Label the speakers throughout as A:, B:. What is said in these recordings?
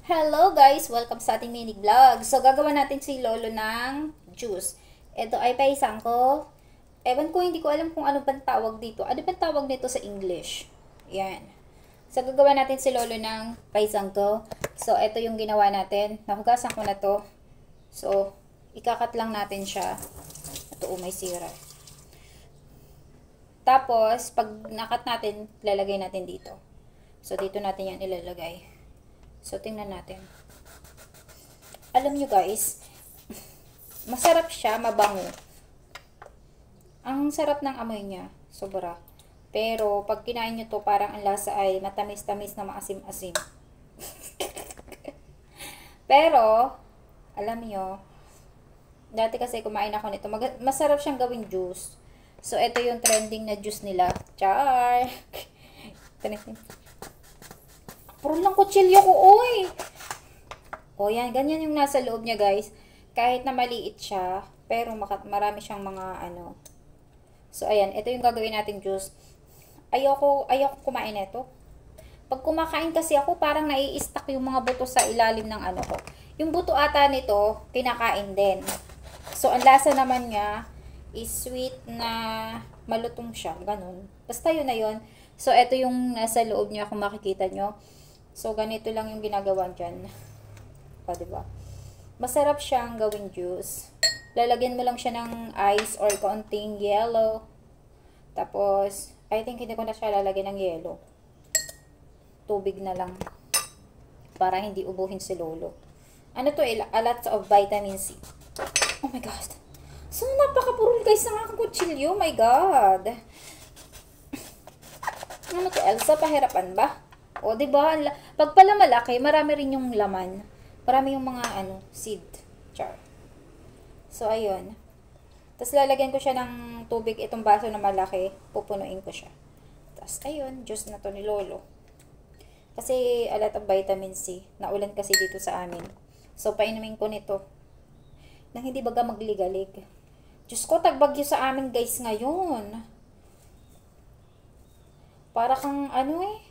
A: Hello guys! Welcome sa ating mini vlog. So, gagawa natin si Lolo ng juice. Ito ay paisang ko. Ewan ko, hindi ko alam kung ano bang tawag dito. Ano bang tawag nito sa English? Yan. So, gagawa natin si Lolo ng paisang ko. So, ito yung ginawa natin. Nahugasan ko na to. So, ikakat lang natin siya. Ito, may sira. Tapos, pag nakat natin, lalagay natin dito. So, dito natin yan ilalagay. So, tingnan natin. Alam nyo guys, masarap siya, mabango. Ang sarap ng amoy niya, sobra. Pero, pag kinain nyo to, parang ang lasa ay matamis-tamis na maasim-asim. Pero, alam nyo, dati kasi kumain ako nito, masarap siyang gawing juice. So, ito yung trending na juice nila. Char! Puro lang kutsilyo ko, oy! O yan, ganyan yung nasa loob niya, guys. Kahit na maliit siya, pero marami siyang mga ano. So, ayan, ito yung gagawin nating juice. Ayoko kumain nito. Pag kumakain kasi ako, parang nai-stuck yung mga buto sa ilalim ng ano ko. Yung buto ata nito, kinakain din. So, ang lasa naman niya is sweet na malutong siya. Ganun. Basta yun na yun. So, ito yung nasa loob niya kung makikita nyo. So, ganito lang yung ginagawa dyan. O, diba? Masarap siyang gawing juice. Lalagyan mo lang siya ng ice or konting yellow. Tapos, I think hindi ko na siya lalagyan ng yellow. Tubig na lang. Para hindi ubuhin si Lolo. Ano to? A lot of vitamin C. Oh my God. So, napakapurol guys ng aking kutsilyo. Oh my God. Ano to? Elsa, pahirapan ba? O, diba? Pag pala malaki, marami rin yung laman. Marami yung mga, seed. Char. So, ayun. Tapos, lalagyan ko siya ng tubig. Itong baso na malaki. Pupunuin ko siya. Tapos, ayun. Juice na to ni Lolo. Kasi, a lot of vitamin C. Naulan kasi dito sa amin. So, painumin ko nito. Nang hindi baga magligalig. Diyos ko, tagbagyo sa amin guys ngayon. Para kang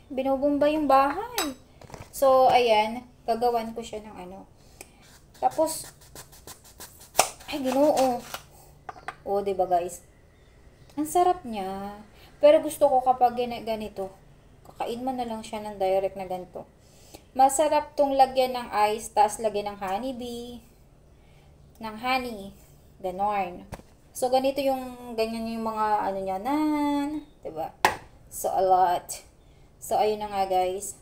A: binubumba yung bahay. So, ayan, gagawan ko siya ng Tapos, ay ginoo. O, diba guys? Ang sarap niya. Pero gusto ko kapag ganito, kakain mo na lang siya ng direct na ganito. Masarap tong lagyan ng ice, tas lagyan ng honeybee, ng honey, ganon. So, ganito ganyan yung mga niya nan, diba? So, a lot. So, ayun na nga, guys.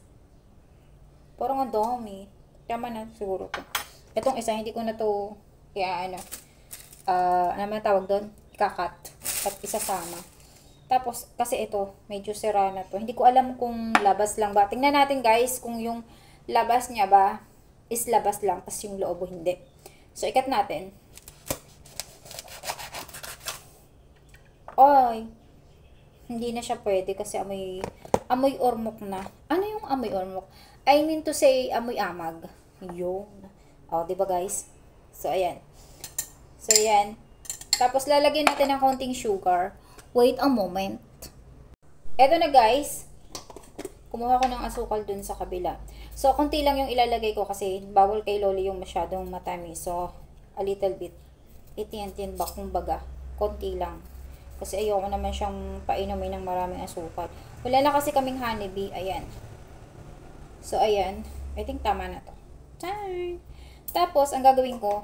A: Parang ang dami. Tama na, siguro to. Itong isa, hindi ko na to, kaya ano man tawag doon? Ikakat. At isasama. Tapos, kasi ito, medyo sira na to. Hindi ko alam kung labas lang ba. Tingnan natin, guys, kung yung labas niya ba is labas lang, tapos yung loob hindi. So, ikat natin. Oy! Hindi na siya pwede kasi amoy ormok na. Ano yung amoy ormok? I mean to say, amoy amag. Yun. O, diba guys? So, ayan. So, ayan. Tapos, lalagyan natin ng konting sugar. Wait a moment. Eto na guys. Kumuha ko ng asukal dun sa kabila. So, konti lang yung ilalagay ko kasi bawal kay Loli yung masyadong matamis. So, a little bit. Itiyan-tiyan ba kumbaga. Konti lang. Kasi ayoko naman siyang painumin ng maraming asukal. Wala na kasi kaming honeybee. Ayan. So, ayan. I think tama na to. Time. Tapos, ang gagawin ko,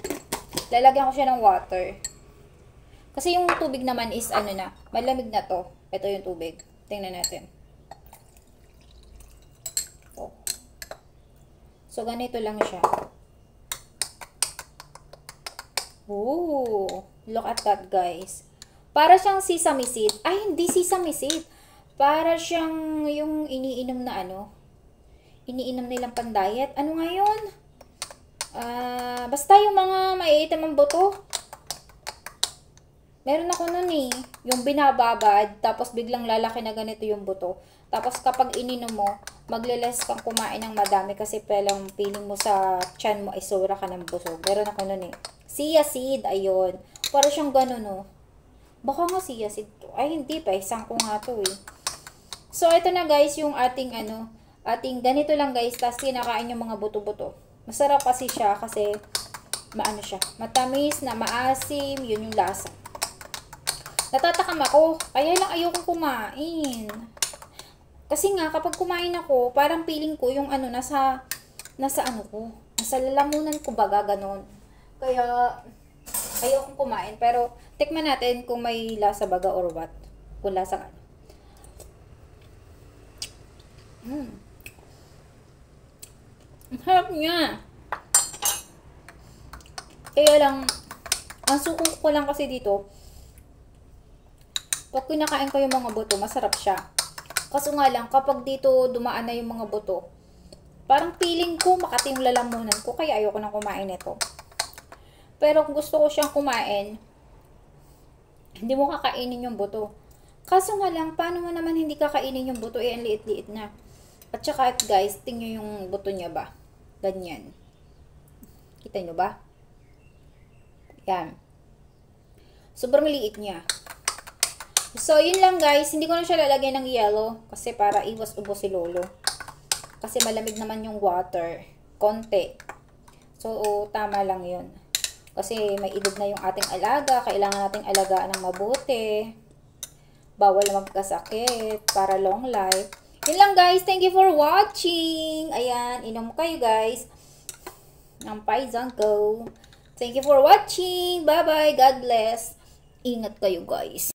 A: lalagyan ko siya ng water. Kasi yung tubig naman is, malamig na to. Ito yung tubig. Tingnan natin. Oh. So, ganito lang siya. Ooh. Look at that, guys. Para siyang sesame seed. Ay, hindi sesame seed. Para siyang yung iniinom na iniinom nilang pan-diet. Ano nga yun? Basta yung mga maiitim ang buto. Meron ako nun eh. Yung binababad, tapos biglang lalaki na ganito yung buto. Tapos kapag ininom mo, magliles kang kumain ng madami kasi feeling mo sa tiyan mo ay sobra ka ng busog. Meron ako nun eh. Chia seed, ayun. Para siyang ganun oh. Baka nga chia seed to. Ay, hindi pa. Isang ko nga to eh. So, ito na guys, yung ating Ating ganito lang guys, tapos kinakain yung mga buto-buto. Masarap kasi siya kasi maano siya, matamis na maasim, yun yung lasa. Natatakam ako, kaya lang ayoko kumain. Kasi nga kapag kumain ako, parang feeling ko yung ano nasa ano ko, nasa lalamunan ko baga ganon. Kaya ayoko kumain, pero tikman natin kung may lasa baga or what. Kung lasa ano. Ang harap niya. Kaya lang, ang suko ko lang kasi dito, pag kinakain ko yung mga buto, masarap siya. Kaso nga lang, kapag dito dumaan na yung mga buto, parang feeling ko makati yung lalamunan ko, kaya ayoko nang kumain ito. Pero kung gusto ko siyang kumain, hindi mo kakainin yung buto. Kaso nga lang, paano mo naman hindi kakainin yung buto? Eh, ang liit-liit na. At saka guys, tingnan yung buto niya ba? Ganyan. Kita nyo ba? Yan. Sobrang liit niya. So, yun lang guys. Hindi ko na siya lalagyan ng yellow. Kasi para iwas ubo si Lolo. Kasi malamig naman yung water. Konti. So, tama lang yun. Kasi may edad na yung ating alaga. Kailangan nating alagaan ng mabuti. Bawal magkasakit. Para long life. Yun lang guys. Thank you for watching. Ayan. Inom kayo guys. Ng Paisan ko. Thank you for watching. Bye-bye. God bless. Ingat kayo guys.